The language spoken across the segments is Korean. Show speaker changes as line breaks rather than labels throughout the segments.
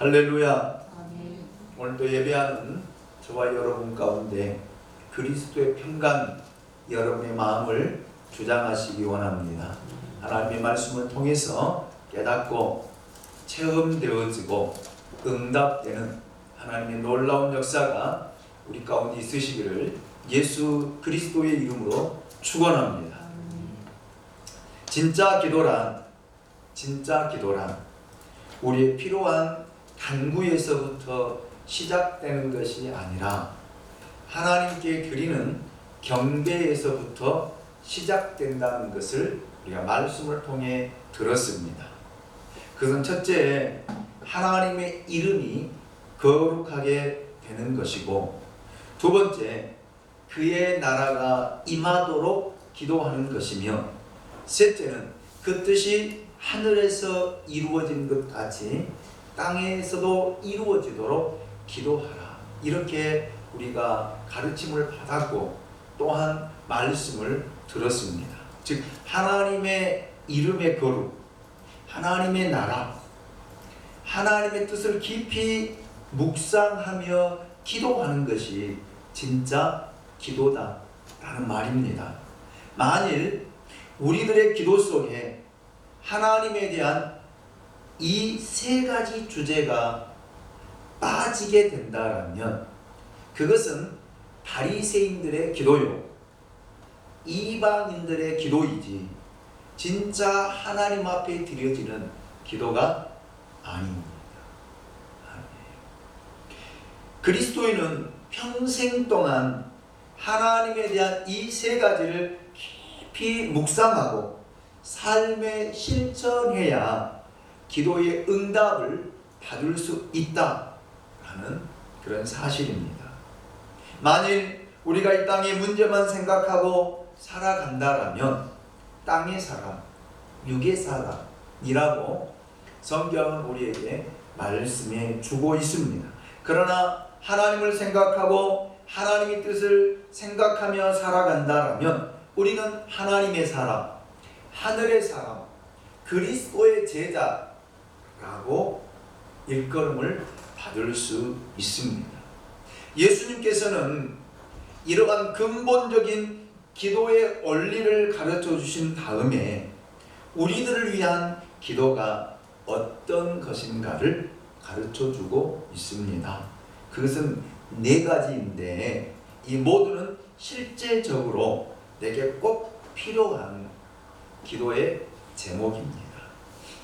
할렐루야.
아멘.
오늘도 예배하는 저와 여러분 가운데 그리스도의 평강 여러분의 마음을 주장하시기 원합니다. 하나님의 말씀을 통해서 깨닫고 체험되어지고 응답되는 하나님의 놀라운 역사가 우리 가운데 있으시기를 예수 그리스도의 이름으로 축원합니다. 진짜 기도란 우리의 필요한 간구에서부터 시작되는 것이 아니라 하나님께 드리는 경배에서부터 시작된다는 것을 우리가 말씀을 통해 들었습니다. 그것은 첫째, 하나님의 이름이 거룩하게 되는 것이고, 두 번째, 그의 나라가 임하도록 기도하는 것이며, 셋째는 그 뜻이 하늘에서 이루어진 것 같이 땅에서도 이루어지도록 기도하라. 이렇게 우리가 가르침을 받았고 또한 말씀을 들었습니다. 즉 하나님의 이름의 거룩, 하나님의 나라, 하나님의 뜻을 깊이 묵상하며 기도하는 것이 진짜 기도다라는 말입니다. 만일 우리들의 기도 속에 하나님에 대한 이 세 가지 주제가 빠지게 된다면 그것은 바리새인들의 기도요, 이방인들의 기도이지 진짜 하나님 앞에 드려지는 기도가 아닙니다. 그리스도인은 평생 동안 하나님에 대한 이 세 가지를 깊이 묵상하고 삶에 실천해야 기도의 응답을 받을 수 있다라는 그런 사실입니다. 만일 우리가 이 땅의 문제만 생각하고 살아간다라면 땅의 사람, 육의 사람이라고 성경은 우리에게 말씀해 주고 있습니다. 그러나 하나님을 생각하고 하나님의 뜻을 생각하며 살아간다라면 우리는 하나님의 사람, 하늘의 사람, 그리스도의 제자라고 일컬음을 받을 수 있습니다. 예수님께서는 이러한 근본적인 기도의 원리를 가르쳐 주신 다음에 우리들을 위한 기도가 어떤 것인가를 가르쳐 주고 있습니다. 그것은 네 가지인데 이 모두는 실제적으로 내게 꼭 필요한 기도의 제목입니다.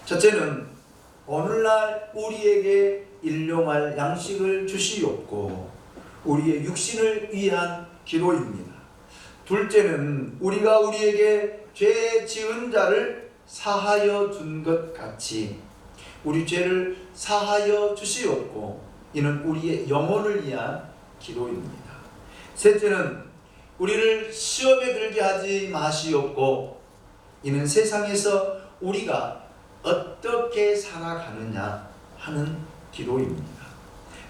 첫째는 오늘날 우리에게 일용할 양식을 주시옵고 우리의 육신을 위한 기도입니다. 둘째는 우리가 우리에게 죄 지은 자를 사하여 준 것 같이 우리 죄를 사하여 주시옵고 이는 우리의 영혼을 위한 기도입니다. 셋째는 우리를 시험에 들게 하지 마시옵고 이는 세상에서 우리가 어떻게 살아가느냐 하는 기도입니다.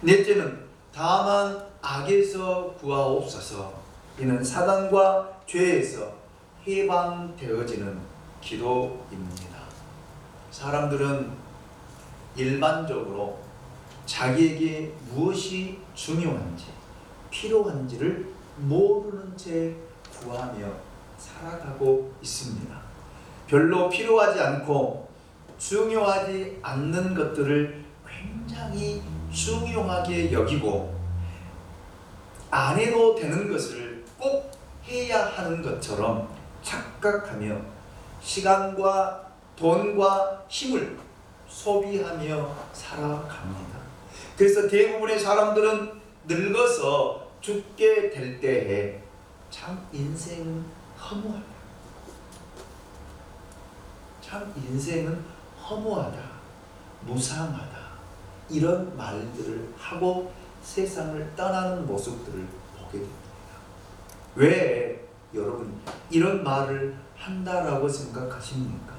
넷째는 다만 악에서 구하옵소서 이는 사단과 죄에서 해방되어지는 기도입니다. 사람들은 일반적으로 자기에게 무엇이 중요한지 필요한지를 모르는 채 구하며 살아가고 있습니다. 별로 필요하지 않고 중요하지 않는 것들을 굉장히 중요하게 여기고 안 해도 되는 것을 꼭 해야 하는 것처럼 착각하며 시간과 돈과 힘을 소비하며 살아갑니다. 그래서 대부분의 사람들은 늙어서 죽게 될 때에 참 인생은 허무하다. 참 인생은 허무하다, 무상하다 이런 말들을 하고 세상을 떠나는 모습들을 보게 됩니다. 왜 여러분 이런 말을 한다라고 생각하십니까?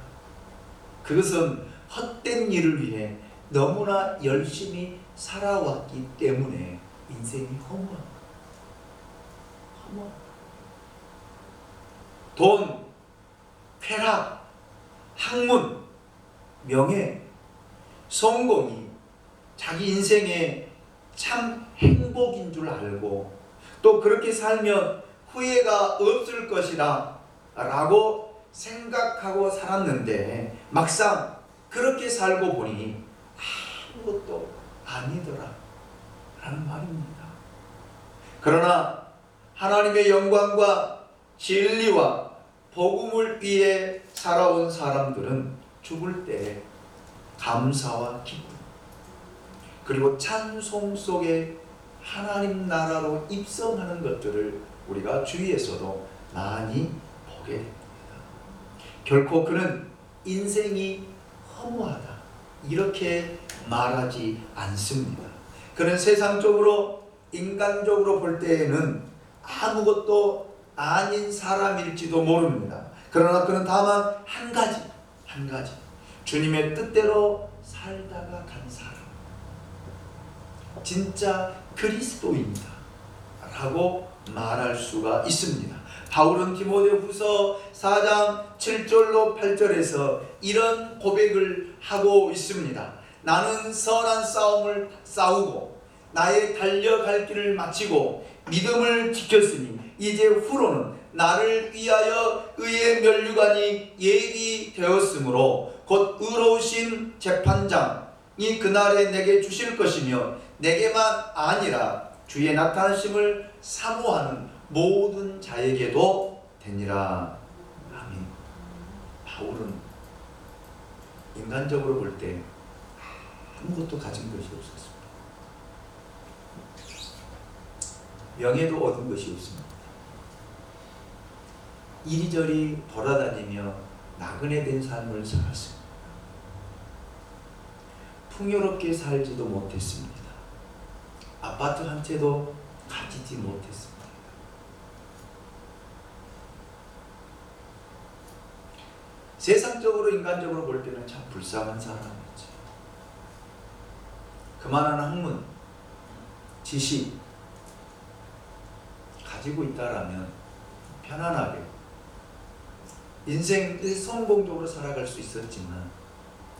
그것은 헛된 일을 위해 너무나 열심히 살아왔기 때문에 인생이 허무합니다. 돈, 쾌락, 학문, 명예, 성공이 자기 인생의 참 행복인 줄 알고 또 그렇게 살면 후회가 없을 것이라 라고 생각하고 살았는데 막상 그렇게 살고 보니 아무것도 아니더라 라는 말입니다. 그러나 하나님의 영광과 진리와 복음을 위해 살아온 사람들은 죽을 때 감사와 기쁨 그리고 찬송 속에 하나님 나라로 입성하는 것들을 우리가 주위에서도 많이 보게 됩니다. 결코 그는 인생이 허무하다 이렇게 말하지 않습니다. 그는 세상적으로 인간적으로 볼 때에는 아무것도 아닌 사람일지도 모릅니다. 그러나 그는 다만 한 가지 주님의 뜻대로 살다가 간 사람, 진짜 그리스도인이다 라고 말할 수가 있습니다. 바울은 디모데후서 4장 7절로 8절에서 이런 고백을 하고 있습니다. 나는 선한 싸움을 싸우고 나의 달려갈 길을 마치고 믿음을 지켰으니 이제 후로는 나를 위하여 의의 면류관이 예비되었으므로 곧 의로우신 재판장이 그날에 내게 주실 것이며 내게만 아니라 주의 나타나심을 사모하는 모든 자에게도 되니라. 아멘. 바울은 인간적으로 볼 때 아무것도 가진 것이 없었습니다. 명예도 얻은 것이 없습니다. 이리저리 돌아다니며 나그네 된 삶을 살았습니다. 풍요롭게 살지도 못했습니다. 아파트 한 채도 가지지 못했습니다. 세상적으로 인간적으로 볼 때는 참 불쌍한 사람이었죠. 그만한 학문, 지식 가지고 있다라면 편안하게 인생을 성공적으로 살아갈 수 있었지만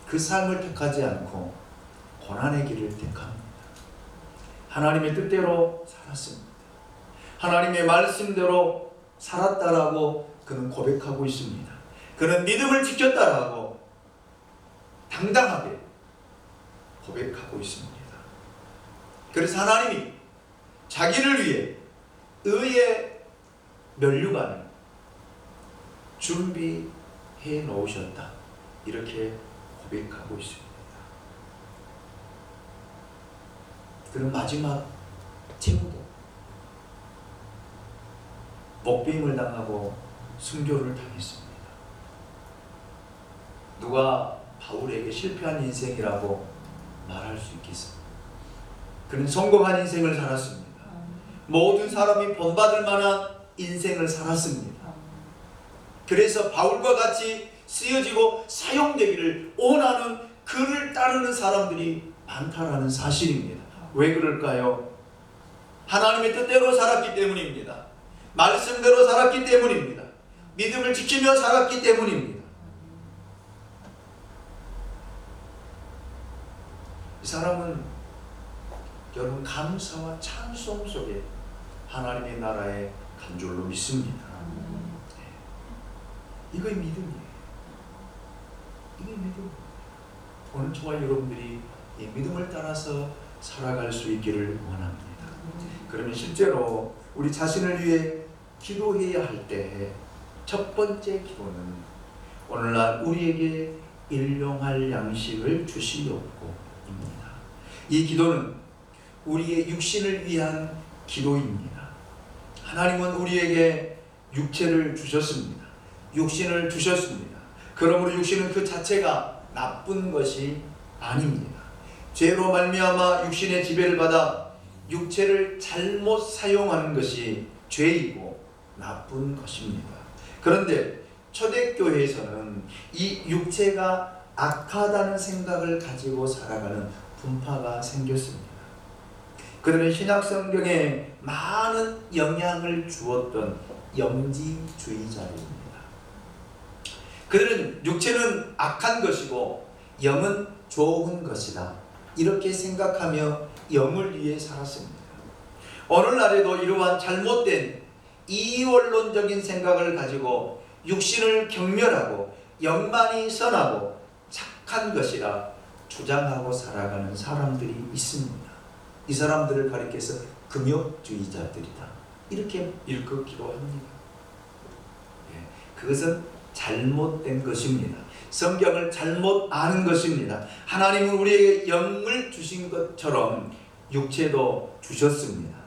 그 삶을 택하지 않고 고난의 길을 택합니다. 하나님의 뜻대로 살았습니다. 하나님의 말씀대로 살았다라고 그는 고백하고 있습니다. 그는 믿음을 지켰다라고 당당하게 고백하고 있습니다. 그래서 하나님이 자기를 위해 의의 면류관을 준비해 놓으셨다 이렇게 고백하고 있습니다. 그런 마지막 최후도 목배임을 당하고 순교를 당했습니다. 누가 바울에게 실패한 인생이라고 말할 수 있겠습니까? 그는 성공한 인생을 살았습니다. 모든 사람이 본받을 만한 인생을 살았습니다. 그래서 바울과 같이 쓰여지고 사용되기를 원하는 그를 따르는 사람들이 많다라는 사실입니다. 왜 그럴까요? 하나님의 뜻대로 살았기 때문입니다. 말씀대로 살았기 때문입니다. 믿음을 지키며 살았기 때문입니다. 이 사람은 여러분 감사와 찬송 속에 하나님의 나라에 간 줄로 믿습니다. 이거의 믿음이에요. 이거의 믿음. 오늘 저와 여러분들이 이 믿음을 따라서 살아갈 수 있기를 원합니다. 그러면 실제로 우리 자신을 위해 기도해야 할 때 첫 번째 기도는 오늘날 우리에게 일용할 양식을 주시옵고입니다. 이 기도는 우리의 육신을 위한 기도입니다. 하나님은 우리에게 육체를 주셨습니다. 육신을 주셨습니다. 그러므로 육신은 그 자체가 나쁜 것이 아닙니다. 죄로 말미암아 육신의 지배를 받아 육체를 잘못 사용하는 것이 죄이고 나쁜 것입니다. 그런데 초대교회에서는 이 육체가 악하다는 생각을 가지고 살아가는 분파가 생겼습니다. 그들은 신약성경에 많은 영향을 주었던 영지주의자입니다. 그들은 육체는 악한 것이고 영은 좋은 것이다 이렇게 생각하며 영을 위해 살았습니다. 오늘날에도 이러한 잘못된 이원론적인 생각을 가지고 육신을 경멸하고 영만이 선하고 착한 것이라 주장하고 살아가는 사람들이 있습니다. 이 사람들을 가리켜서 금욕주의자들이다, 이렇게 일컫기도 합니다. 그것은 잘못된 것입니다. 성경을 잘못 아는 것입니다. 하나님은 우리에게 영을 주신 것처럼 육체도 주셨습니다.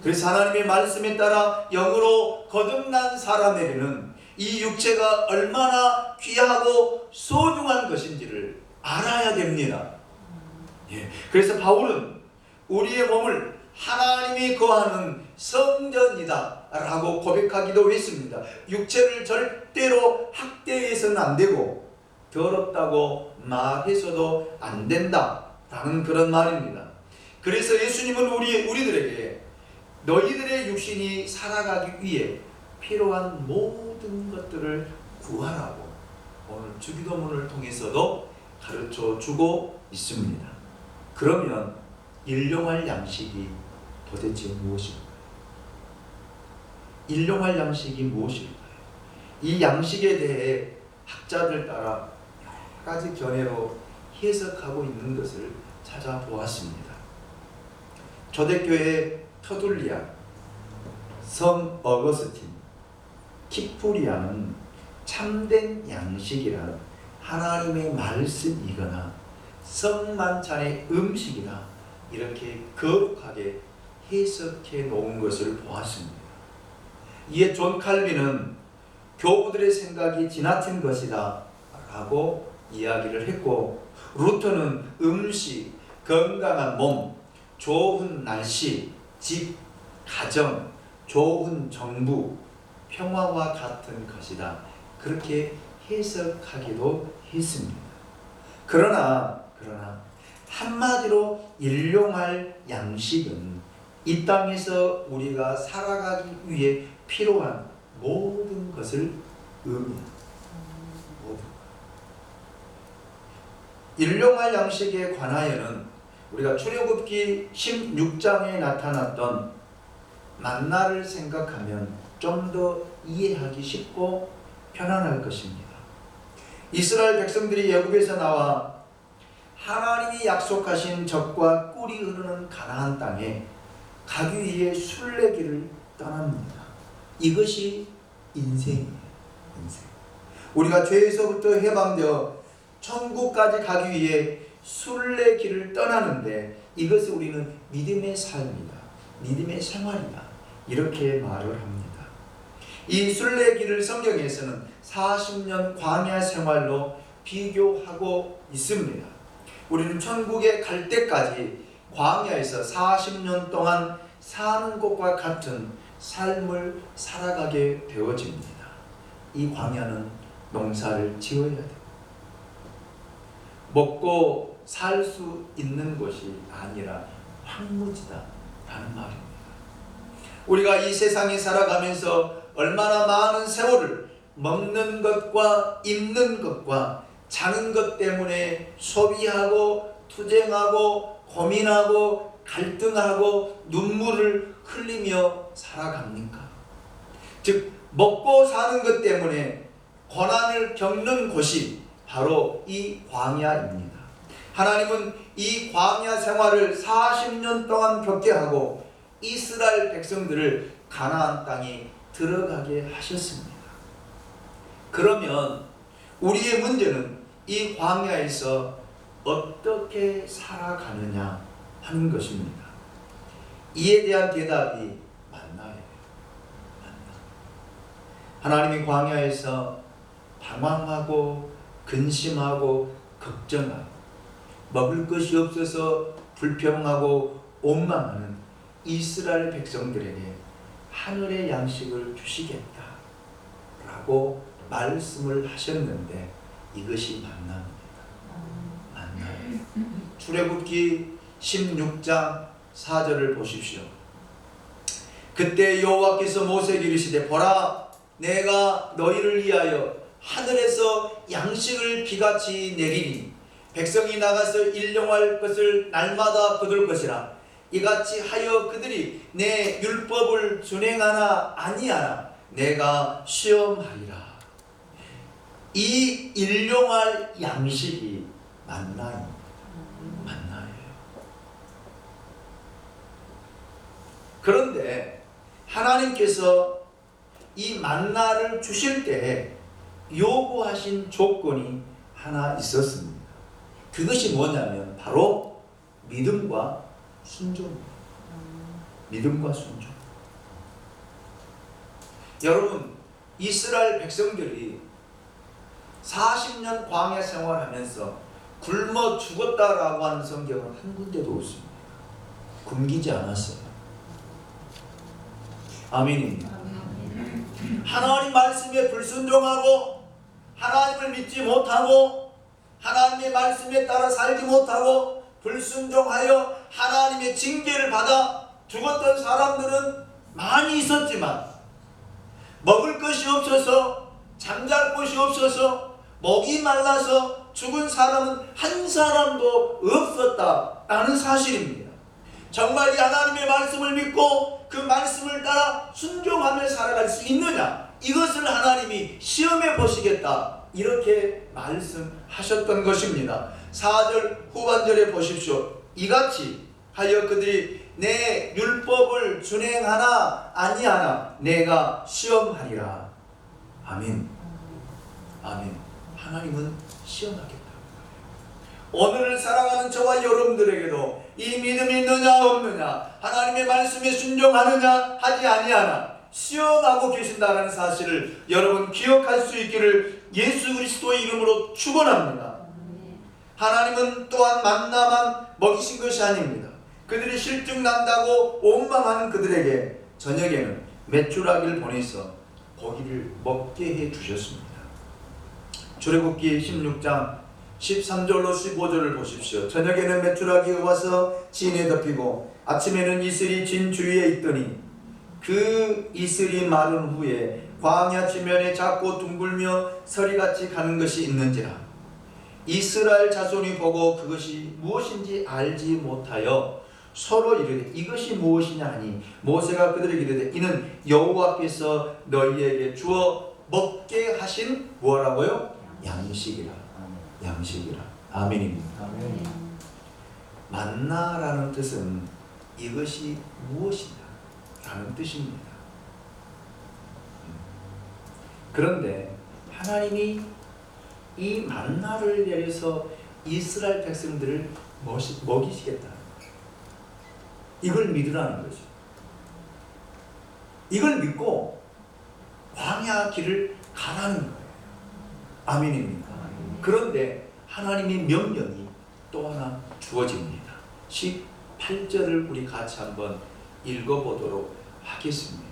그래서 하나님의 말씀에 따라 영으로 거듭난 사람에게는 이 육체가 얼마나 귀하고 소중한 것인지를 알아야 됩니다. 그래서 바울은 우리의 몸을 하나님이 거하는 성전이다 라고 고백하기도 했습니다. 육체를 절대로 학대해서는 안 되고 더럽다고 말해서도 안 된다 라는 그런 말입니다. 그래서 예수님은 우리들에게 너희들의 육신이 살아가기 위해 필요한 모든 것들을 구하라고 오늘 주기도문을 통해서도 가르쳐 주고 있습니다. 그러면 일용할 양식이 도대체 무엇일까요? 일용할 양식이 무엇일까요? 이 양식에 대해 학자들 따라 여러 가지 견해로 해석하고 있는 것을 찾아보았습니다. 초대교회 터둘리아, 성 어거스틴, 키프리아는 참된 양식이란 하나님의 말씀이거나 성만찬의 음식이다, 이렇게 거룩하게 해석해 놓은 것을 보았습니다. 이에 존 칼빈은 교부들의 생각이 지나친 것이다 라고 이야기를 했고, 루터는 음식, 건강한 몸, 좋은 날씨, 집, 가정, 좋은 정부, 평화와 같은 것이다, 그렇게 해석하기도 했습니다. 그러나 한마디로 일용할 양식은 이 땅에서 우리가 살아가기 위해 필요한 모든 것을 의미합니다. 일용할 양식에 관하여는 우리가 출애굽기 16장에 나타났던 만나를 생각하면 좀 더 이해하기 쉽고 편안할 것입니다. 이스라엘 백성들이 애굽에서 나와 하나님이 약속하신 젖과 꿀이 흐르는 가나안 땅에 가기 위해 순례길을 떠납니다. 이것이 인생이에요. 인생. 우리가 죄에서부터 해방되어 천국까지 가기 위해 순례길을 떠나는데 이것을 우리는 믿음의 삶이다, 믿음의 생활이다, 이렇게 말을 합니다. 이 순례길을 성경에서는 40년 광야 생활로 비교하고 있습니다. 우리는 천국에 갈 때까지 광야에서 40년 동안 사는 것과 같은 삶을 살아가게 되어집니다. 이 광야는 농사를 지어야 돼요. 먹고 살 수 있는 곳이 아니라 황무지다 라는 말입니다. 우리가 이 세상에 살아가면서 얼마나 많은 세월을 먹는 것과 입는 것과 자는 것 때문에 소비하고 투쟁하고 고민하고 갈등하고 눈물을 흘리며 살아갑니까? 즉 먹고 사는 것 때문에 고난을 겪는 곳이 바로 이 광야입니다. 하나님은 이 광야 생활을 40년 동안 겪게 하고 이스라엘 백성들을 가나안 땅에 들어가게 하셨습니다. 그러면 우리의 문제는 이 광야에서 어떻게 살아가느냐 하는 것입니다. 이에 대한 대답이 만나예요. 하나님이 광야에서 방황하고 근심하고 걱정하고 먹을 것이 없어서 불평하고 원망하는 이스라엘 백성들에게 하늘의 양식을 주시겠다라고 말씀을 하셨는데 이것이 만나입니다. 만나예요. 출애굽기 16장 4절을 보십시오. 그때 여호와께서 모세에게 이르시되 보라, 내가 너희를 위하여 하늘에서 양식을 비같이 내리니 백성이 나가서 일용할 것을 날마다 거둘 것이라. 이같이 하여 그들이 내 율법을 준행하나 아니하나 내가 시험하리라. 이 일용할 양식이 만나입니다. 만나예요. 그런데 하나님께서 이 만나를 주실 때 요구하신 조건이 하나 있었습니다. 그것이 뭐냐면 바로 믿음과 순종입니다. 믿음과 순종. 여러분, 이스라엘 백성들이 40년 광야 생활하면서 굶어 죽었다라고 하는 성경은 한 군데도 없습니다. 굶기지 않았어요. 아멘입니다. 하나님 말씀에 불순종하고 하나님을 믿지 못하고 하나님의 말씀에 따라 살지 못하고 불순종하여 하나님의 징계를 받아 죽었던 사람들은 많이 있었지만 먹을 것이 없어서 잠잘 곳이 없어서 목이 말라서 죽은 사람은 한 사람도 없었다라는 사실입니다. 정말 이 하나님의 말씀을 믿고 그 말씀을 따라 순종하며 살아갈 수 있느냐, 이것을 하나님이 시험해 보시겠다, 이렇게 말씀하셨던 것입니다. 4절 후반절에 보십시오. 이같이 하여 그들이 내 율법을 준행하나 아니하나 내가 시험하리라. 아멘. 아멘. 하나님은 시험하겠다. 오늘을 살아가는 저와 여러분들에게도 이 믿음이 있느냐 없느냐, 하나님의 말씀에 순종하느냐 하지 아니하나 시험하고 계신다는 사실을 여러분 기억할 수 있기를 예수 그리스도의 이름으로 축원합니다. 하나님은 또한 만나만 먹이신 것이 아닙니다. 그들이 실증 난다고 원망하는 그들에게 저녁에는 메추라기를 보내서 고기를 먹게 해 주셨습니다. 출애굽기 16장 13절로 15절을 보십시오. 저녁에는 메추라기가 와서 진에 덮이고 아침에는 이슬이 진 주위에 있더니 그 이슬이 마른 후에 광야 지면에 작고 둥글며 서리같이 가는 것이 있는지라. 이스라엘 자손이 보고 그것이 무엇인지 알지 못하여 서로 이르되 이것이 무엇이냐 하니 모세가 그들에게 이르되 이는 여호와께서 너희에게 주어 먹게 하신 뭐라고요? 양식이라. 양식이라. 아멘입니다. 아멘. 만나라는 뜻은 이것이 무엇이냐 라는 뜻입니다. 그런데 하나님이 이 만나를 내려서 이스라엘 백성들을 먹이시겠다, 이걸 믿으라는 거죠. 이걸 믿고 광야 길을 가라는 거예요. 아멘입니까? 그런데 하나님의 명령이 또 하나 주어집니다. 18절을 우리 같이 한번 읽어보도록 하겠습니다.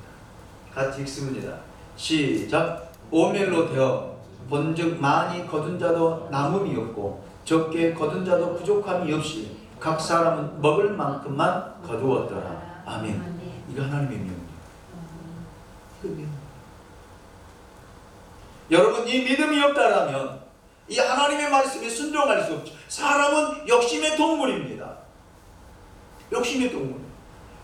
같이 읽습니다. 시작. 오멜로 되어 본즉 많이 거둔 자도 남음이 없고 적게 거둔 자도 부족함이 없이 각 사람은 먹을 만큼만 거두었더라. 아멘. 이거 하나님의 명령. 이거 명령. 여러분, 이 믿음이 없다라면 이 하나님의 말씀에 순종할 수 없죠. 사람은 욕심의 동물입니다. 욕심의 동물.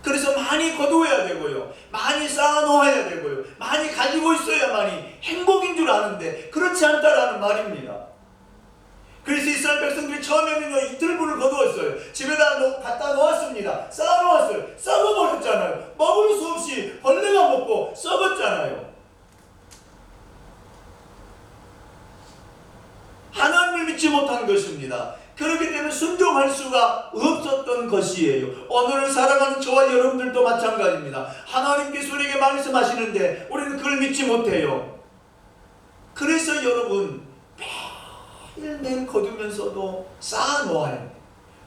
그래서 많이 거두어야 되고요, 많이 쌓아놓아야 되고요, 많이 가지고 있어야만이 행복인 줄 아는데 그렇지 않다라는 말입니다. 그래서 이스라엘 백성들이 처음에는 이틀분을 거두었어요. 집에다 갖다 놓았습니다. 쌓아놓았어요. 썩어버렸잖아요. 먹을 수 없이 벌레가 먹고 썩었잖아요. 하나님을 믿지 못한 것입니다. 그렇기 때문에 순종할 수가 없었던 것이에요. 오늘을 살아가는 저와 여러분들도 마찬가지입니다. 하나님께서 우리에게 말씀하시는데 우리는 그걸 믿지 못해요. 그래서 여러분 매일매일 거두면서도 쌓아놓아야 돼요.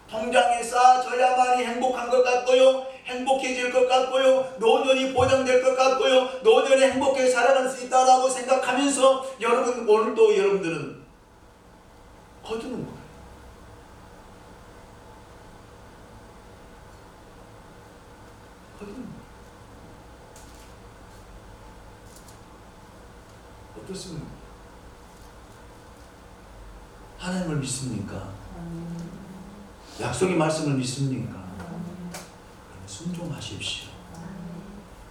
통장에 쌓아져야만이 행복한 것 같고요, 행복해질 것 같고요, 노년이 보장될 것 같고요, 노년에 행복하게 살아갈 수 있다라고 생각하면서 여러분, 오늘도 여러분들은 거두는 거예요. 거두는 거예요. 어떻습니까? 하나님을 믿습니까? 약속의 말씀을 믿습니까? 순종하십시오.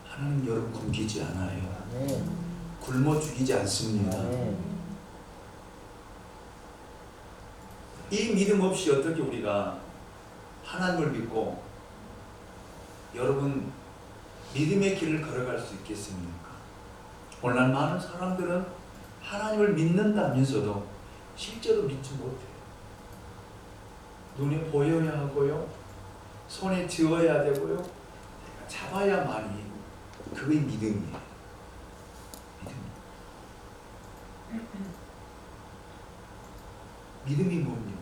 하나님 여러분 굶기지 않아요. 굶어 죽이지 않습니다. 이 믿음 없이 어떻게 우리가 하나님을 믿고 여러분 믿음의 길을 걸어갈 수 있겠습니까? 오늘날 많은 사람들은 하나님을 믿는다면서도 실제로 믿지 못해요. 눈에 보여야 하고요, 손에 쥐어야 되고요, 내가 잡아야만이 그게 믿음이에요. 믿음이 뭡니까?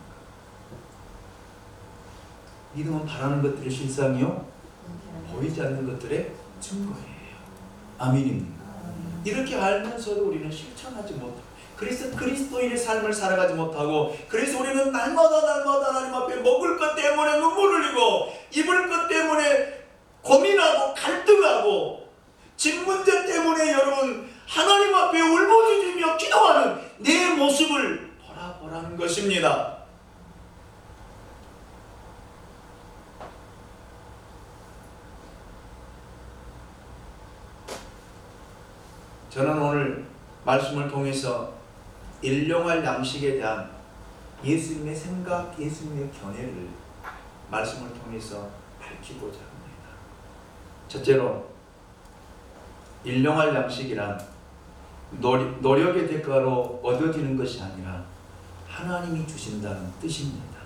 믿음은 바라는 것들의 실상이요, 보이지 않는 것들의 증거예요. 아멘입니다. 이렇게 알면서도 우리는 실천하지 못하고, 그래서 그리스도인의 삶을 살아가지 못하고, 그래서 우리는 날마다 하나님 앞에 먹을 것 때문에 눈물 흘리고, 입을 것 때문에 고민하고 갈등하고, 집 문제 때문에 여러분 하나님 앞에 울부짖으며 기도하는 내 모습을 돌아보라는 것입니다. 저는 오늘 말씀을 통해서 일용할 양식에 대한 예수님의 생각, 예수님의 견해를 말씀을 통해서 밝히고자 합니다. 첫째로, 일용할 양식이란 노력의 대가로 얻어지는 것이 아니라 하나님이 주신다는 뜻입니다.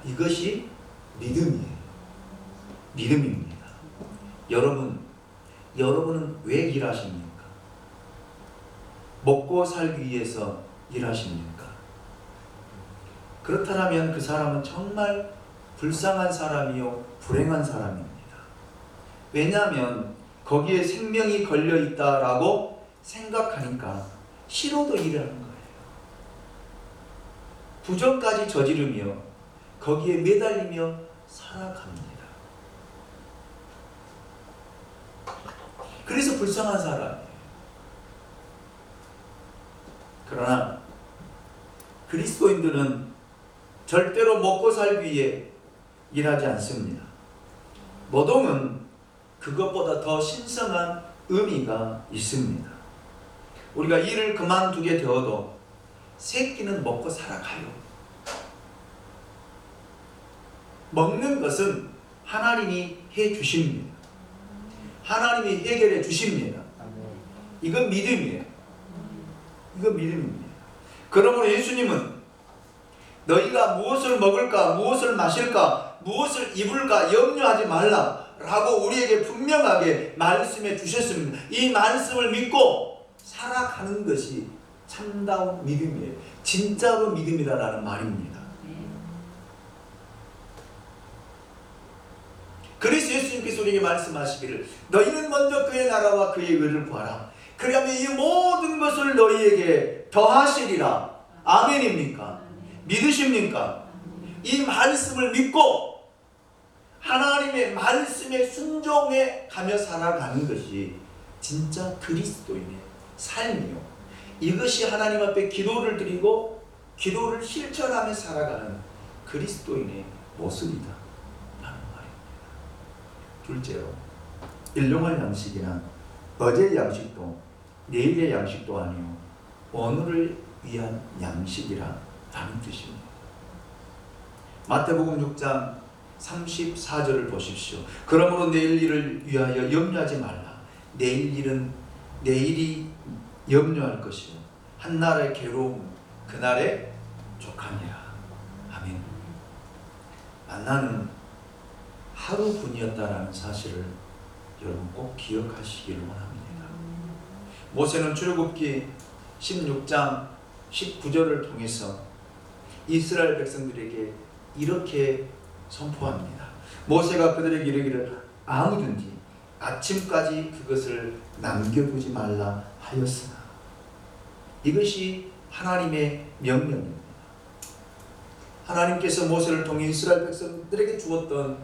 이것이 믿음이에요. 믿음입니다. 여러분은 왜 일하십니까? 먹고 살기 위해서 일하십니까? 그렇다면 그 사람은 정말 불쌍한 사람이요, 불행한 사람입니다. 왜냐하면 거기에 생명이 걸려 있다라고 생각하니까 싫어도 일을 하는 거예요. 부정까지 저지르며 거기에 매달리며 살아갑니다. 그래서 불쌍한 사람이에요. 그러나 그리스도인들은 절대로 먹고 살기 위해 일하지 않습니다. 노동은 그것보다 더 신성한 의미가 있습니다. 우리가 일을 그만두게 되어도 새끼는 먹고 살아가요. 먹는 것은 하나님이 해 주십니다. 하나님이 해결해 주십니다. 이건 믿음이에요. 이건 믿음입니다. 그러므로 예수님은 너희가 무엇을 먹을까, 무엇을 마실까, 무엇을 입을까 염려하지 말라 라고 우리에게 분명하게 말씀해 주셨습니다. 이 말씀을 믿고 살아가는 것이 참다운 믿음이에요. 진짜로 믿음이라는 말입니다. 그래서 예수님께서 우리에게 말씀하시기를 너희는 먼저 그의 나라와 그의 의를 구하라. 그러면 이 모든 것을 너희에게 더하시리라. 아멘입니까? 믿으십니까? 이 말씀을 믿고 하나님의 말씀에 순종해 가며 살아가는 것이 진짜 그리스도인의 삶이요, 이것이 하나님 앞에 기도를 드리고 기도를 실천하며 살아가는 그리스도인의 모습이다 라는 말입니다. 둘째로, 일용할 양식이란 어제의 양식도 내일의 양식도 아니요 오늘을 위한 양식이라는 뜻입니다. 마태복음 6장 34절을 보십시오. 그러므로 내일 일을 위하여 염려하지 말라. 내일 일은 내일이 염려할 것이요 한날의 괴로움 그날의 족함이라. 아멘. 만나는 하루뿐이었다라는 사실을 여러분 꼭 기억하시기를 원합니다. 모세는 출애굽기 16장 19절을 통해서 이스라엘 백성들에게 이렇게 선포합니다. 모세가 그들에게 이르기를 아무든지 아침까지 그것을 남겨두지 말라 하였으나. 이것이 하나님의 명령입니다. 하나님께서 모세를 통해 이스라엘 백성들에게 주었던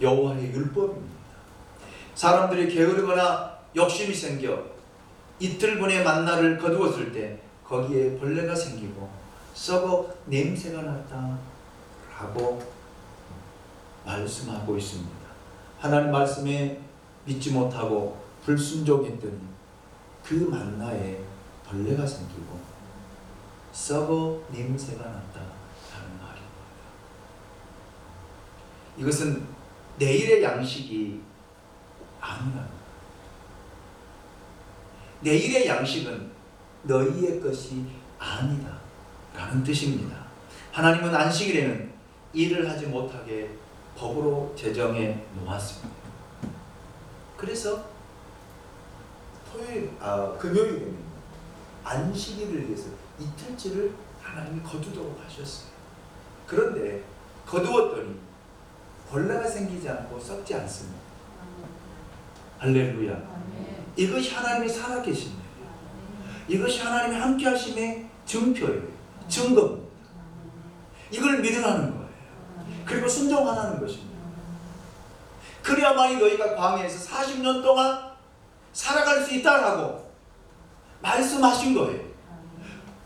여호와의 율법입니다. 사람들이 게으르거나 욕심이 생겨 이틀분의 만나를 거두었을 때 거기에 벌레가 생기고 썩어 냄새가 났다 라고 말씀하고 있습니다. 하나님 말씀에 믿지 못하고 불순종했더니 그 만나에 벌레가 생기고 썩어 냄새가 났다라는 말입니다. 이것은 내일의 양식이 아니라 내일의 양식은 너희의 것이 아니다 라는 뜻입니다. 하나님은 안식일에는 일을 하지 못하게 법으로 제정해 놓았습니다. 그래서 금요일에는 안식일을 위해서 이틀째를 하나님이 거두도록 하셨어요. 그런데 거두었더니 벌레가 생기지 않고 썩지 않습니다. 할렐루야. 이것이 하나님이 살아계신 거예요. 이것이 하나님이 함께 하심의 증표예요. 증거입니다. 이걸 믿으라는 거예요. 그리고 순종하라는 것입니다. 그래야만이 너희가 광야에서 40년 동안 살아갈 수 있다라고 말씀하신 거예요.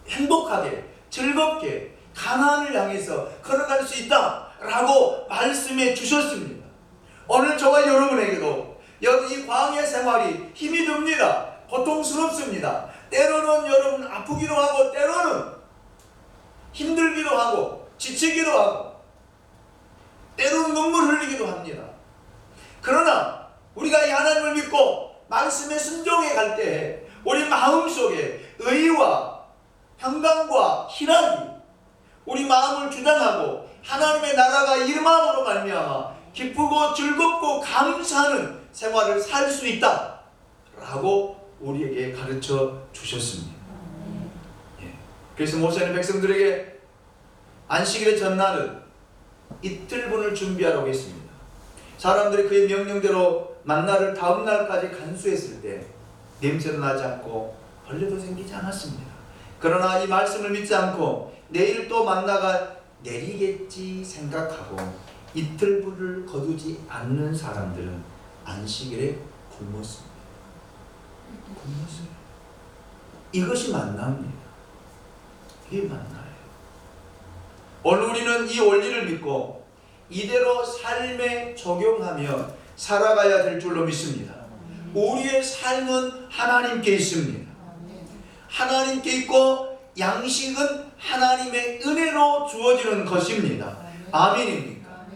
행복하게 즐겁게 가나안을 향해서 걸어갈 수 있다라고 말씀해 주셨습니다. 오늘 저와 여러분에게도 이 광야 생활이 힘이 듭니다. 고통스럽습니다. 때로는 여러분 아프기도 하고 때로는 힘들기도 하고 지치기도 하고 때로는 눈물 흘리기도 합니다. 그러나 우리가 이 하나님을 믿고 말씀에 순종해 갈 때 우리 마음속에 의와 평강과 희락이 우리 마음을 주장하고 하나님의 나라가 임함으로 말미암아 기쁘고 즐겁고 감사하는 생활을 살 수 있다 라고 우리에게 가르쳐 주셨습니다. 그래서 모세는 백성들에게 안식일의 전날은 이틀분을 준비하라고 했습니다. 사람들이 그의 명령대로 만나를 다음 날까지 간수했을 때 냄새도 나지 않고 벌레도 생기지 않았습니다. 그러나 이 말씀을 믿지 않고 내일 또 만나가 내리겠지 생각하고 이틀분을 거두지 않는 사람들은 안식일에 굶었습니다. 굶었어요. 이것이 만나입니다. 이게 만나예요. 오늘 우리는 이 원리를 믿고 이대로 삶에 적용하며 살아가야 될 줄로 믿습니다. 우리의 삶은 하나님께 있습니다. 하나님께 있고 양식은 하나님의 은혜로 주어지는 것입니다. 아멘입니까?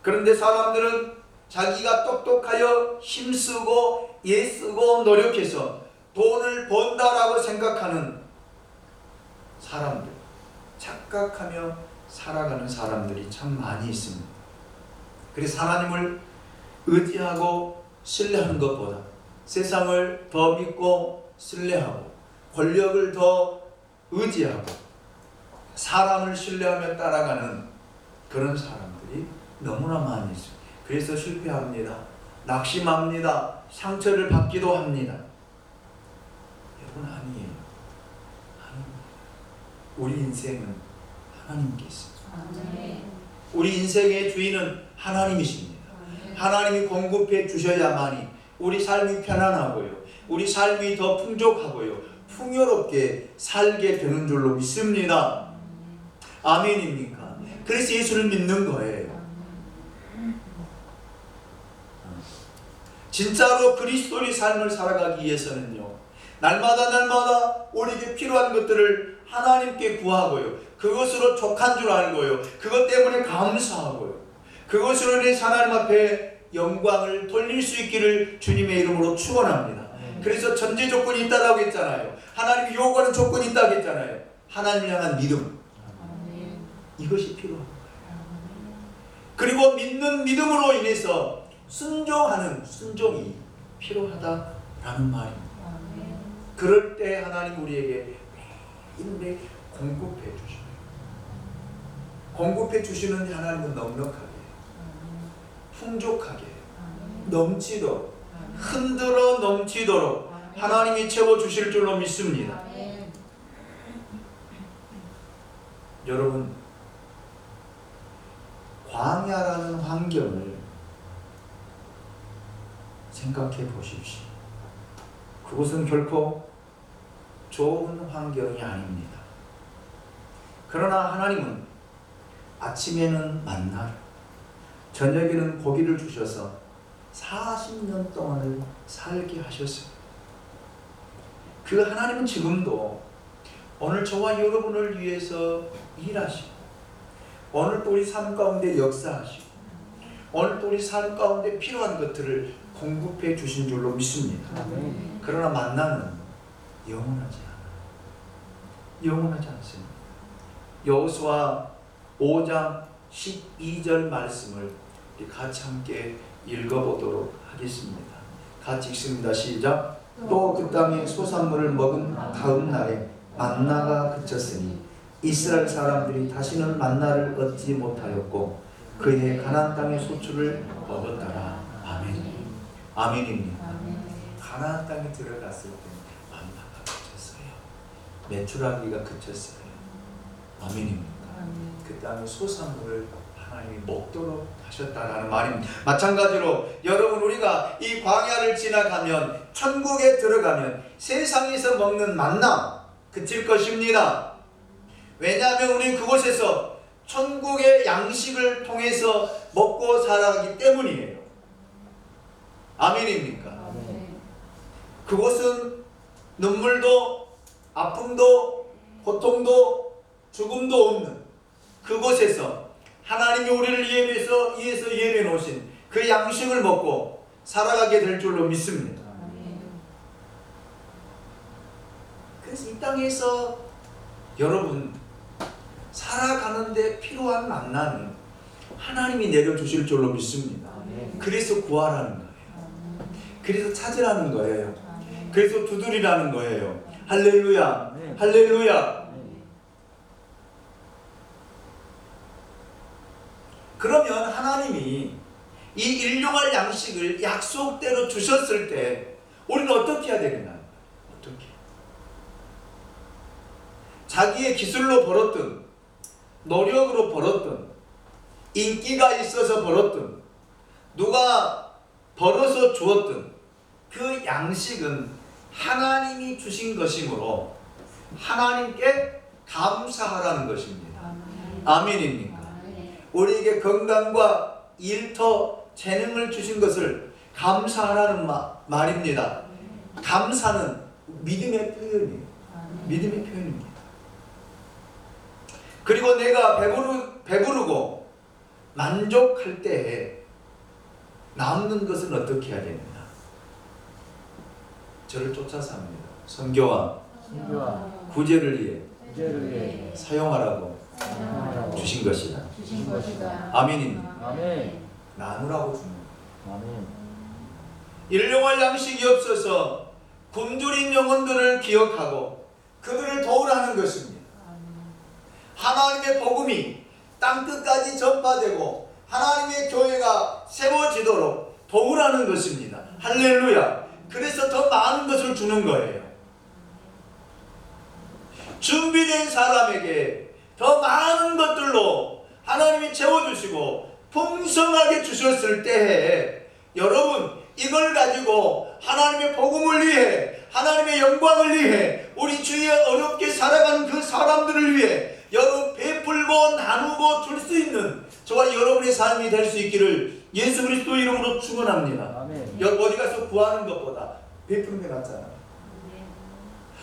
그런데 사람들은 자기가 똑똑하여 힘쓰고 애쓰고 노력해서 돈을 번다라고 생각하는 사람들, 착각하며 살아가는 사람들이 참 많이 있습니다. 그래서 하나님을 의지하고 신뢰하는 것보다 세상을 더 믿고 신뢰하고 권력을 더 의지하고 사람을 신뢰하며 따라가는 그런 사람들이 너무나 많이 있습니다. 그래서 실패합니다. 낙심합니다. 상처를 받기도 합니다. 여러분 아니에요. 우리 인생은 하나님께 있습니다. 우리 인생의 주인은 하나님이십니다. 하나님이 공급해 주셔야만이 우리 삶이 편안하고요. 우리 삶이 더 풍족하고요. 풍요롭게 살게 되는 줄로 믿습니다. 아멘입니까? 그래서 예수를 믿는 거예요. 진짜로 그리스도의 삶을 살아가기 위해서는요. 날마다 우리에게 필요한 것들을 하나님께 구하고요. 그것으로 족한 줄 알고요. 그것 때문에 감사하고요. 그것으로 인해 하나님 앞에 영광을 돌릴 수 있기를 주님의 이름으로 축원합니다. 그래서 전제 조건이 있다고 했잖아요. 하나님이 요구하는 조건이 있다고 했잖아요. 하나님을 향한 믿음. 이것이 필요한 거예요. 그리고 믿는 믿음으로 인해서 순종하는 순종이 필요하다라는 말입니다. 그럴 때 하나님 우리에게 매일매일 공급해 주셔요. 공급해 주시는 하나님은 넉넉하게, 풍족하게, 넘치도록, 흔들어 넘치도록 하나님이 채워주실 줄로 믿습니다. 여러분, 광야라는 환경을 생각해 보십시오. 그것은 결코 좋은 환경이 아닙니다. 그러나 하나님은 아침에는 만나를, 저녁에는 고기를 주셔서 40년 동안을 살게 하셨어요. 그 하나님은 지금도 오늘 저와 여러분을 위해서 일하시고, 오늘 또 우리 삶 가운데 역사하시고, 오늘 또 우리 삶 가운데 필요한 것들을 공급해 주신 줄로 믿습니다. 그러나 만나는 영원하지 않아요. 영원하지 않습니다. 여호수아 5장 12절 말씀을 같이 함께 읽어보도록 하겠습니다. 같이 읽습니다. 시작. 또 그 땅에 소산물을 먹은 다음 날에 만나가 그쳤으니 이스라엘 사람들이 다시는 만나를 얻지 못하였고 그의 가나안 땅의 소출을 얻었더라. 아멘. 아멘입니다. 가나안 땅에 들어갔을 때 만나가 그쳤어요. 메추라기가 그쳤어요. 아멘입니다. 그 땅의 소산물을 하나님이 먹도록 하셨다라는 말입니다. 마찬가지로 여러분, 우리가 이 광야를 지나가면, 천국에 들어가면 세상에서 먹는 만나 그칠 것입니다. 왜냐하면 우리는 그곳에서 천국의 양식을 통해서 먹고 살아가기 때문이에요. 아멘입니까? 그곳은 눈물도 아픔도 고통도 죽음도 없는 그곳에서 하나님이 우리를 위해서 예외 놓으신 그 양식을 먹고 살아가게 될 줄로 믿습니다. 그래서 이 땅에서 여러분 살아가는데 필요한 만나는 하나님이 내려주실 줄로 믿습니다. 그래서 구하라는 거예요. 그래서 찾으라는 거예요. 그래서 두드리라는 거예요. 할렐루야, 할렐루야. 그러면 하나님이 이 일용할 양식을 약속대로 주셨을 때 우리는 어떻게 해야 되겠나요? 어떻게? 자기의 기술로 벌었든 노력으로 벌었든 인기가 있어서 벌었든 누가 벌어서 주었든 그 양식은 하나님이 주신 것이므로 하나님께 감사하라는 것입니다. 아멘입니까? 우리에게 건강과 일터, 재능을 주신 것을 감사하라는 말입니다. 감사는 믿음의 표현이에요. 믿음의 표현입니다. 그리고 내가 배부르고 만족할 때에 남는 것은 어떻게 해야 되느냐? 저를 쫓아서 합니다. 선교와 구제를 위해 사용하라고 주신 것이다. 아멘입니다. 나누라고 주는 거예요. 일용할 양식이 없어서 굶주린 영혼들을 기억하고 그들을 도우라는 것입니다. 하나님의 복음이 땅끝까지 전파되고 하나님의 교회가 세워지도록 도우라는 것입니다. 할렐루야. 그래서 더 많은 것을 주는 거예요. 준비된 사람에게 더 많은 것들로 하나님이 채워주시고 풍성하게 주셨을 때에 여러분, 이걸 가지고 하나님의 복음을 위해, 하나님의 영광을 위해, 우리 주위에 어렵게 살아가는 그 사람들을 위해 여러분 베풀고 나누고 줄 수 있는 저와 여러분의 삶이 될 수 있기를 예수 그리스도 이름으로 축원합니다. 어디 가서 구하는 것보다 베푸는 게 낫잖아요.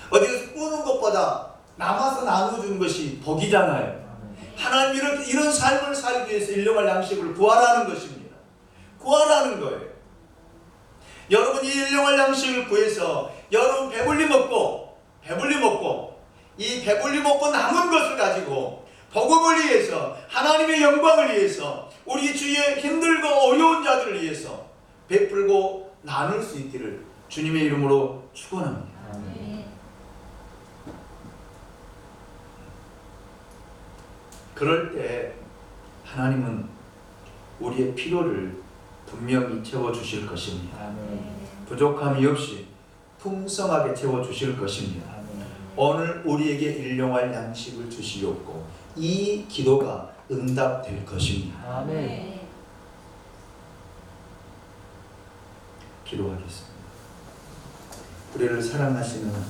어디 가서 꾸는 것보다 남아서 나눠주는 것이 복이잖아요. 하나님 이런 삶을 살기 위해서 일용할 양식을 구하라는 것입니다. 구하라는 거예요. 여러분, 이 일용할 양식을 구해서 여러분 배불리 먹고 이 배불리 먹고 남은 것을 가지고 복음을 위해서, 하나님의 영광을 위해서, 우리 주위에 힘들고 어려운 자들을 위해서 베풀고 나눌 수 있기를 주님의 이름으로 축원합니다. 그럴 때 하나님은 우리의 필요를 분명히 채워주실 것입니다. 부족함이 없이 풍성하게 채워주실 것입니다. 오늘 우리에게 일용할 양식을 주시옵고 이 기도가 응답될 것입니다. 기도하겠습니다. 우리를 사랑하시는 하나님,